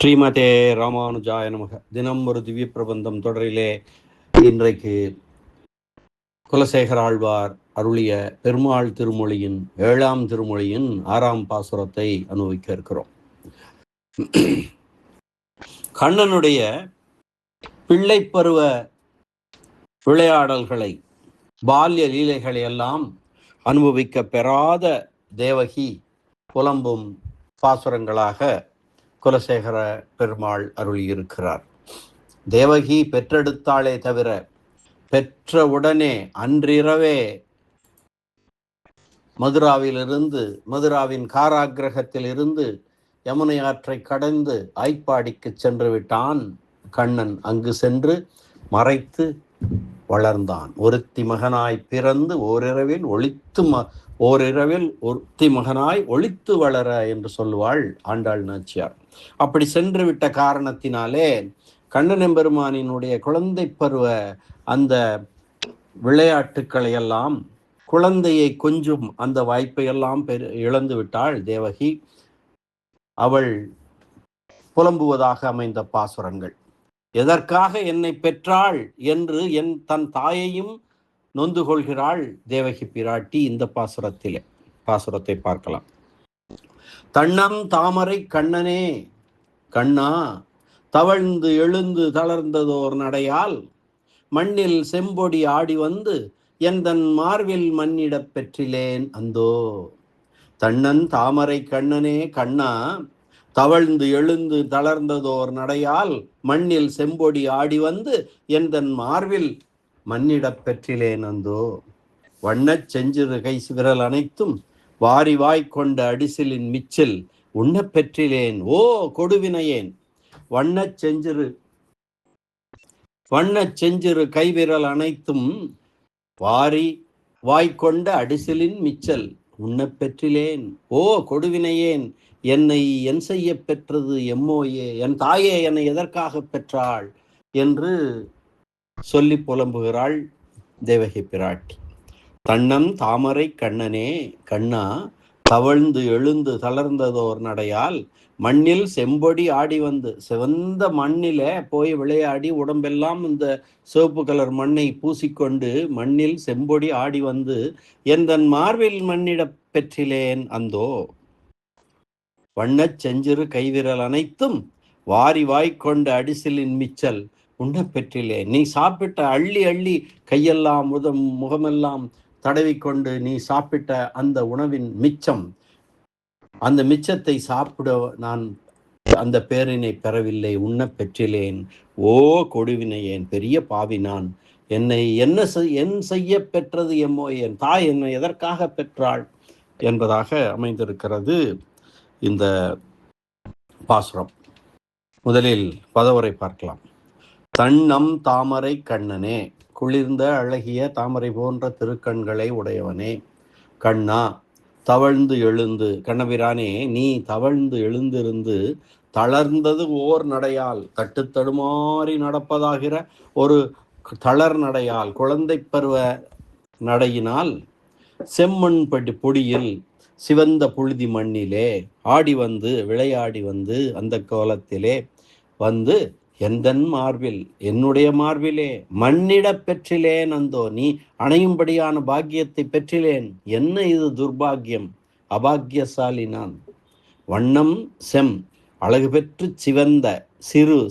ஸ்ரீமதே ராமானுஜாய நமக. தினம் ஒரு திவ்ய பிரபந்தம் தொடரிலே இன்றைக்கு குலசேகர ஆழ்வார் அருளிய பெருமாள் திருமொழியின் 7ஆம் திருமொழியின் 6ஆம் பாசுரத்தை அனுபவிக்க இருக்கிறோம். கண்ணனுடைய பிள்ளை பருவ விளையாடல்களை, பால்ய லீலைகளை எல்லாம் அனுபவிக்க பெறாத தேவகி புலம்பும் பாசுரங்களாக குலசேகர பெருமாள் அருளியிருக்கிறார். தேவகி பெற்றெடுத்தாளே தவிர பெற்ற உடனே அன்றிரவே மதுராவின் காராகிரகத்தில் இருந்து யமுனை ஆற்றை கடந்து ஆய்ப்பாடிக்கு சென்று விட்டான் கண்ணன். அங்கு சென்று மறைத்து வளர்ந்தான். ஒருத்தி மகனாய் பிறந்து ஓரிரவில் ஒருத்தி மகனாய் ஒளித்து வளர என்று சொல்லுவாள் ஆண்டாள் நாச்சியார். அப்படி சென்று விட்ட காரணத்தினாலே கண்ணன் எம்பெருமானினுடைய குழந்தை பருவ அந்த விளையாட்டுக்களை எல்லாம், குழந்தையை கொஞ்சும் அந்த வாய்ப்பை எல்லாம் இழந்து விட்டாள் தேவகி. அவள் புலம்புவதாக அமைந்த பாசுரங்கள். எதற்காக என்னை பெற்றாள் என்று தன் தாயையும் நொந்து கொள்கிறாள் தேவகி பிராட்டி. இந்த பாசுரத்தை பார்க்கலாம். தண்ணம் தாமரை கண்ணனே கண்ணா, தவழ்ந்து எழுந்து தளர்ந்ததோர் நடையால் மண்ணில் செம்பொடி ஆடி வந்து எந்தன் மார்பில் மண்ணிடப் பெற்றிலேன் அந்தோ. தண்ணன் தாமரை கண்ணனே கண்ணா, தவழ்ந்து எழுந்து தளர்ந்ததோர் நடையால் மண்ணில் செம்பொடி ஆடி வந்து எந்தன் மார்பில் மண்ணிடப் பெற்றிலேன் அந்தோ. வண்ணச் செஞ்சிறு கை விரல் அனைத்தும் வாரி வாய் கொண்ட அடிசிலின் மிச்சில் உண்ணப் பெற்றிலேன் ஓ கொடுவினையேன். வண்ணச் செஞ்சிறு கைவிரல் அனைத்தும் வாரி வாய்க்கொண்ட அடிசிலின் மிச்சல் உண்ணப் பெற்றிலேன் ஓ கொடுவினையேன். என்னை என் செய்ய பெற்றது எம்மோயே, என் தாயே என்னை எதற்காக பெற்றாள் என்று சொல்லி புலம்புகிறாள் தேவகி பிராட்டி. தண்ணம் தாமரை கண்ணனே கண்ணா, தவழ்ந்து எழுந்து தளர்ந்ததோர் நடையால் மண்ணில் செம்பொடி ஆடி வந்து, சிவந்த மண்ணில போய் விளையாடி உடம்பெல்லாம் இந்த சிவப்பு கலர் மண்ணை பூசிக்கொண்டு மண்ணில் செம்பொடி ஆடி வந்து எந்தன் மார்பில் மண்ணிடப் பெற்றிலேன் அந்தோ. வண்ணச் செஞ்சிறு கைவிரல் அனைத்தும் வாரி வாய்க்கொண்ட அடிசிலின் மிச்சல் உண்ணப் பெற்றிலேன். நீ சாப்பிட்ட அள்ளி அள்ளி கையெல்லாம் முகமெல்லாம் தடவிக்கொண்டு நீ சாப்பிட்ட அந்த உணவின் மிச்சம், அந்த மிச்சத்தை சாப்பிட நான் அந்த பேரினை பெறவில்லை, உண்ணப் பெற்றிலேன் ஓ கொடுவினையேன். பெரிய பாவி நான், என்னை என் செய்ய பெற்றது எம்மோ, என் தாய் என்னை எதற்காக பெற்றாள் என்பதாக அமைந்திருக்கிறது இந்த பாசுரம். முதலில் பதவுரை பார்க்கலாம். தண்ணம் தாமரை கண்ணனே, குளிர்ந்த அழகிய தாமரை போன்ற திருக்கண்களை உடையவனே. கண்ணா, தவழ்ந்து எழுந்து, கண்ணபிரானே நீ தவழ்ந்து எழுந்திருந்து தளர்ந்தது ஓர் நடையால், தட்டு தடுமாறி நடப்பதாகிற ஒரு தளர் நடையால், குழந்தை பருவ நடையினால் செம்மண் பொடியில் சிவந்த புழுதி மண்ணிலே ஆடி வந்து விளையாடி வந்து அந்த கோலத்திலே வந்து எந்தன் மார்பில் என்னுடைய மார்பிலே மண்ணிடப் பெற்றிலேன் அந்தோ. நீ அணையும்படியான பாக்கியத்தை பெற்றிலேன். என்ன இது துர்பாக்கியம், அபாக்கியசாலி நான். வண்ணம் செம் அழகு பெற்று சிவந்த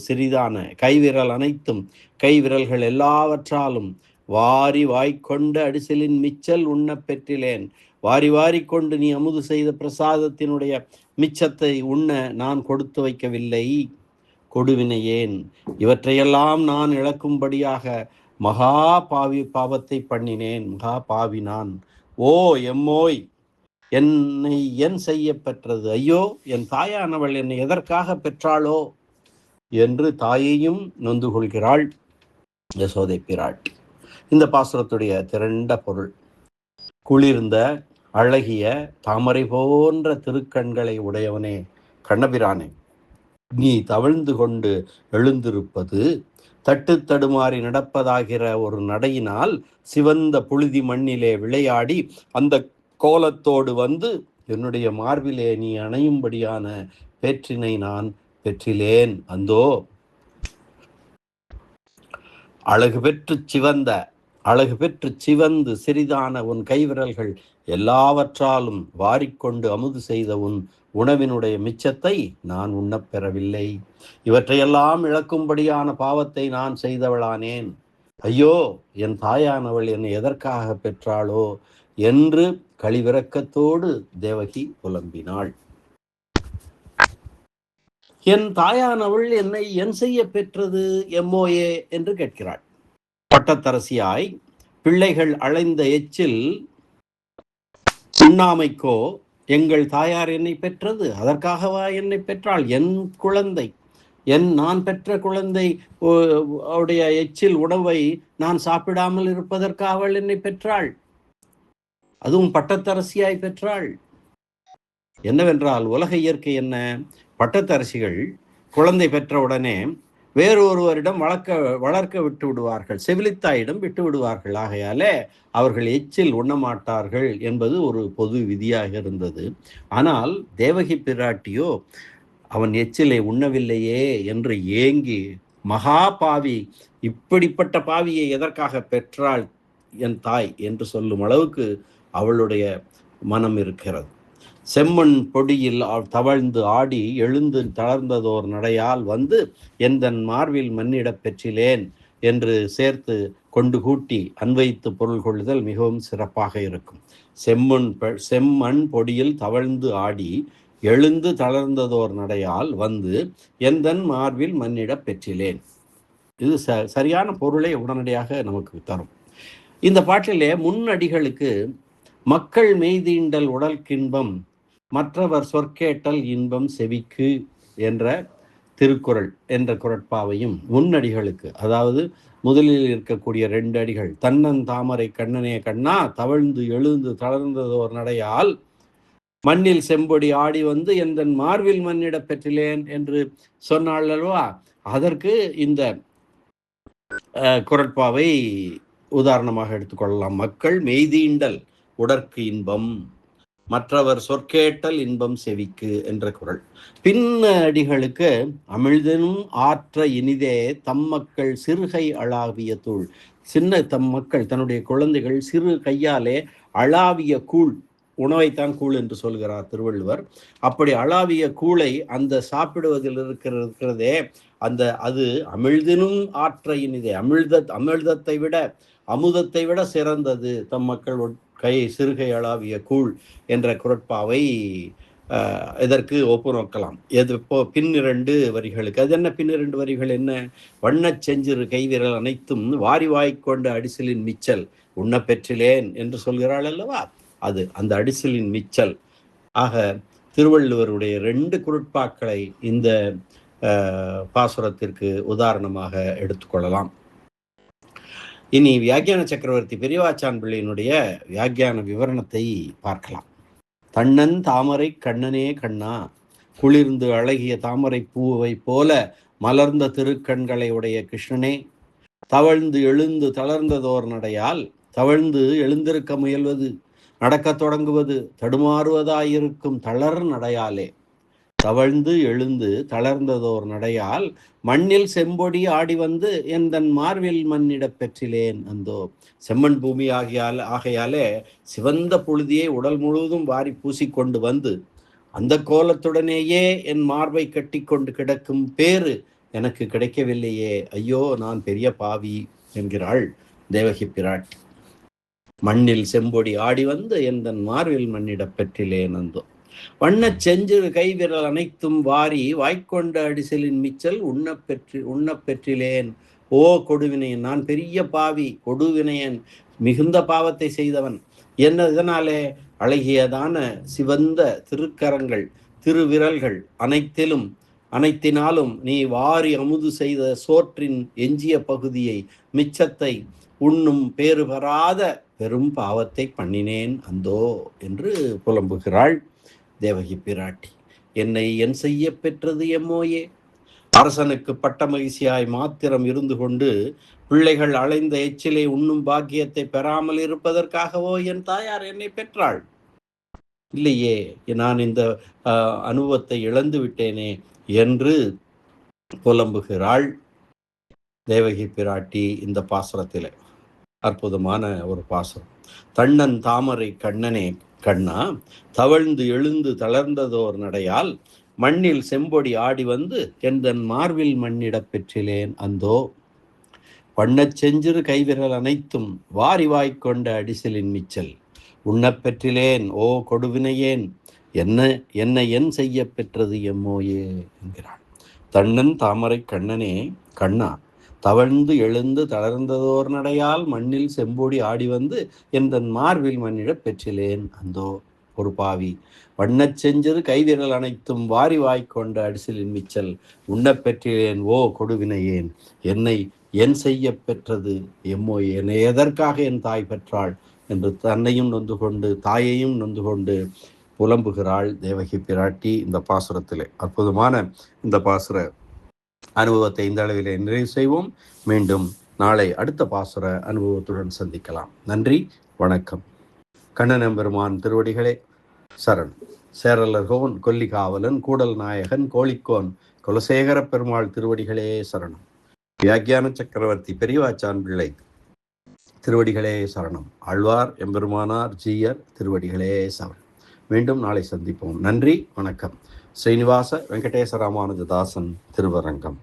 சிறிதான கைவிரல் அனைத்தும், கைவிரல்கள் எல்லாவற்றாலும் வாரி வாய்க்கொண்ட அடிசிலின் மிச்சல் உண்ணப் பெற்றிலேன். வாரி வாரி கொண்டு நீ அமுது செய்த பிரசாதத்தினுடைய மிச்சத்தை உண்ண நான் கொடுத்து வைக்கவில்லை. கொடுவினையேன், இவற்றையெல்லாம் நான் இழக்கும்படியாக மகா பாவத்தை பண்ணினேன். மகா பாவி நான். ஓ எம்மோய், என்னை என் செய்ய பெற்றது. ஐயோ, என் தாயானவள் என்னை எதற்காக பெற்றாளோ என்று தாயையும் நொந்து கொள்கிறாள் யசோதை பிராட்டி. இந்த பாசுரத்துடைய திரண்ட பொருள்: குளிர்ந்த அழகிய தாமரை போன்ற திருக்கண்களை உடையவனே கண்ணபிரானே, நீ தவழ்ந்து கொண்டு எழுந்திருப்பது தட்டு தடுமாறி நடப்பதாகிற ஒரு நடையினால் சிவந்த புழுதி மண்ணிலே விளையாடி அந்த கோலத்தோடு வந்து என்னுடைய மார்பிலே நீ அணையும்படியான பேற்றினை நான் பெற்றிலேன் அந்தோ. அழகு பெற்று சிவந்து சிறிதான உன் கைவிரல்கள் எல்லாவற்றாலும் வாரிக்கொண்டு அமுது செய்த உன் உணவினுடைய மிச்சத்தை நான் உண்ணப் பெறவில்லை. இவற்றையெல்லாம் இழக்கும்படியான பாவத்தை நான் செய்தவளானேன். ஐயோ, என் தாயானவள் என்னை எதற்காக பெற்றாளோ என்று கழிவிரக்கத்தோடு தேவகி புலம்பினாள். என் தாயானவள் என்னை என் செய்ய பெற்றது எம்மோயே என்று கேட்கிறாள். பட்டத்தரசியாய் பிள்ளைகள் அழைந்த எச்சில் உண்ணாமைக்கோ எங்கள் தாயார் என்னை பெற்றது? அதற்காகவா என்னை பெற்றாள்? என் குழந்தை, நான் பெற்ற குழந்தை அவருடைய எச்சில் உணவை நான் சாப்பிடாமல் இருப்பதற்காக அவள் என்னை பெற்றாள். அதுவும் பட்டத்தரசியாய் பெற்றாள். என்னவென்றால் உலக இயற்கை என்ன? பட்டத்தரசிகள் குழந்தை பெற்றவுடனே வேறொருவரிடம் வளர்க்க விட்டு விடுவார்கள், செவிலித்தாயிடம் விட்டு விடுவார்கள். ஆகையாலே அவர்கள் எச்சில் உண்ணமாட்டார்கள் என்பது ஒரு பொது விதியாக இருந்தது. ஆனால் தேவகி பிராட்டியோ அவன் எச்சிலை உண்ணவில்லையே என்று ஏங்கி, மகா பாவி, இப்படிப்பட்ட பாவியை எதற்காக பெற்றாள் என் தாய் என்று சொல்லும் அளவுக்கு அவளுடைய மனம் இருக்கிறது. செம்மண் பொடியில் தவழ்ந்து ஆடி எழுந்து தளர்ந்ததோர் நடையால் வந்து எந்தன் மார்பில் மண்ணிடப் பெற்றிலேன் என்று சேர்த்து கொண்டு கூட்டி அன்வைத்து பொருள் கொள்ளுதல் மிகவும் சிறப்பாக இருக்கும். செம்மண் பொடியில் தவழ்ந்து ஆடி எழுந்து தளர்ந்ததோர் நடையால் வந்து எந்தன் மார்பில் மண்ணிடப் பெற்றிலேன். இது சரியான பொருளை உடனடியாக நமக்கு தரும். இந்த பாட்டிலே முன்னடிகளுக்கு மக்கள் மெய்தீண்டல் உடல்கின்பம் மற்றவர் சொற்கேட்டல் இன்பம் செவிக்கு என்ற திருக்குறள் என்ற குரட்பாவையும் முன்னடிகளுக்கு, அதாவது முதலில் இருக்கக்கூடிய 2 அடிகள், தன்னன் தாமரை கண்ணனே கண்ணா தவழ்ந்து எழுந்து தளர்ந்ததோர் நடையால் மண்ணில் செம்பொடி ஆடி வந்து எந்தன் மார்பில் மண்ணிட பெற்றிலேன் என்று சொன்னாள் அல்லவா, அதற்கு இந்த குரட்பாவை உதாரணமாக எடுத்துக்கொள்ளலாம். மக்கள் மெய்தீண்டல் உடற்கு இன்பம் மற்றவர் சொற்கேட்டல் இன்பம் செவிக்கு என்ற குறள். பின்னடிகளுக்கு அமிழ்தனும் ஆற்ற இனிதே தம் மக்கள் சிறுகை அளாவிய தூள். தம் மக்கள் தன்னுடைய குழந்தைகள் சிறு கையாலே அளாவிய கூழ், உணவைத்தான் கூழ் என்று சொல்கிறார் திருவள்ளுவர். அப்படி அளாவிய கூழை அந்த சாப்பிடுவதில் இருக்கிறதே அது அமிழ்தினும் ஆற்ற இனிதே, அமிழ்தத்தை விட அமுதத்தை விட சிறந்தது தம் மக்கள் சிறுகை அளாவிய கூழ் என்ற குரட்பாவை இதற்கு ஒப்பு நோக்கலாம். பின்னிரண்டு வரிகளுக்கு அது என்ன? பின்னிரண்டு வரிகள் என்ன? வண்ணச் செஞ்சிறு கைவிரல் அனைத்தும் வாரி வாய்க்கொண்ட அடிசலின் மிச்சல் உண்ண பெற்றிலேன் என்று சொல்கிறாள் அல்லவா, அது அந்த அடிசலின் மிச்சல். ஆக திருவள்ளுவருடைய 2 குரட்பாக்களை இந்த பாசுரத்திற்கு உதாரணமாக எடுத்துக்கொள்ளலாம். இனி வியாக்கியான சக்கரவர்த்தி பெரியவாச்சான் பிள்ளையினுடைய வியாக்கியான விவரணத்தை பார்க்கலாம். தன்னன் தாமரை கண்ணனே கண்ணா, குளிர்ந்து அழகிய தாமரை பூவை போல மலர்ந்த திருக்கண்களை உடைய கிருஷ்ணனே, தவழ்ந்து எழுந்து தளர்ந்ததோர் நடையால், தவழ்ந்து எழுந்திருக்க முயல்வது, நடக்கத் தொடங்குவது, தடுமாறுவதாயிருக்கும் தளர் நடையாலே, தவழ்ந்து எழுந்து தளர்ந்ததோர் நடையால் மண்ணில் செம்பொடி ஆடி வந்து எந்தன் மார்பில் மண்ணிட பெற்றிலேன் அந்தோ. செம்மண் பூமி ஆகையாலே சிவந்த புழுதியை உடல் முழுவதும் வாரி பூசிக்கொண்டு வந்து அந்த கோலத்துடனேயே என் மார்பை கட்டி கொண்டு கிடக்கும் பேரு எனக்கு கிடைக்கவில்லையே, ஐயோ நான் பெரிய பாவி என்கிறாள் தேவகி பிராட்டி. மண்ணில் செம்பொடி ஆடி வந்து எந்தன் மார்பில் மண்ணிட பெற்றிலேன் அந்தோ. வண்ணச் செஞ்சிறு கைவிரல் அனைத்தும் வாரி வாய்க்கொண்ட அடிசலின் மிச்சல் உண்ண பெற்றிலேன். ஓ கொடுவினையன், நான் பெரிய பாவி, கொடுவினையன், மிகுந்த பாவத்தை செய்தவன். என்ன இதனாலே? அழகியதான சிவந்த திருக்கரங்கள், திருவிரல்கள் அனைத்தினாலும் நீ வாரி அமுது செய்த சோற்றின் எஞ்சிய பகுதியை, மிச்சத்தை உண்ணும் பேறு பெறாத பெரும் பாவத்தை பண்ணினேன் அந்தோ என்று புலம்புகிறாள் தேவகி பிராட்டி. என்னை என் செய்ய பெற்றது எம்மோயே. அரசனுக்கு பட்ட மகிழ்ச்சியாய் மாத்திரம் இருந்து கொண்டு பிள்ளைகள் அலைந்த எச்சிலை உண்ணும் பாக்கியத்தை பெறாமல் இருப்பதற்காகவோ என் தாயார் என்னை பெற்றாள்? இல்லையே, நான் இந்த அனுபவத்தை இழந்து விட்டேனே என்று புலம்புகிறாள் தேவகி பிராட்டி இந்த பாசுரத்திலே. அற்புதமான ஒரு பாசுரம். தண்ணன் தாமரை கண்ணனே கண்ணா, தவழ்ந்து எழுந்து தளர்ந்ததோர் நடையால் மண்ணில் செம்பொடி ஆடி வந்து எந்தன் மார்பில் மண்ணிடப் பெற்றிலேன் அந்தோ. பண்ணச் செஞ்சிறு கைவிரல் அனைத்தும் வாரி வாய்க்கொண்ட அடிசலின் மிச்சல் உண்ணப் பெற்றிலேன் ஓ கொடுவினையேன், என்ன என் செய்ய பெற்றது எம்மோயே என்கிறாள். தண்ணன் தாமரை கண்ணனே கண்ணா, தவழ்ந்து எழுந்து தளர்ந்ததோர் நடையால் மண்ணில் செம்பொடி ஆடி வந்து எந்தன் மார்பில் மண்ணிடப் பெற்றிலேன் அந்தோ. ஒரு பாவி, வண்ணச் செஞ்சது கைவிரல் அனைத்தும் வாரி வாய்க்கொண்ட அடிசலின் மிச்சல் உண்ணப் பெற்றிலேன் ஓ கொடுவினையேன், என்னை என் செய்ய பெற்றது எம்மோ, என்னை எதற்காக என் தாய் பெற்றாள் என்று தன்னையும் நொந்து கொண்டு தாயையும் நொந்து கொண்டு புலம்புகிறாள் தேவகி பிராட்டி இந்த பாசுரத்திலே. அற்புதமான இந்த பாசுர அனுபவத்தை இந்த அளவிலே நிறைவு செய்வோம். மீண்டும் நாளை அடுத்த பாசுர அனுபவத்துடன் சந்திக்கலாம். நன்றி, வணக்கம். கண்ணனெம்பெருமான் திருவடிகளே சரண். சேரலர்கோன் கொல்லிகாவலன் கூடல் நாயகன் கோழிக்கோன் குலசேகர பெருமாள் திருவடிகளே சரணம். வியாக்கியான சக்கரவர்த்தி பெரியவாச்சான் பிள்ளை திருவடிகளே சரணம். ஆழ்வார் எம்பெருமானார் ஜீயர் திருவடிகளே சரணம். மீண்டும் நாளை சந்திப்போம். நன்றி, வணக்கம். ஸ்ரீனிவாச வெங்கடேச ராமானுஜதாசன் திருவரங்கம்.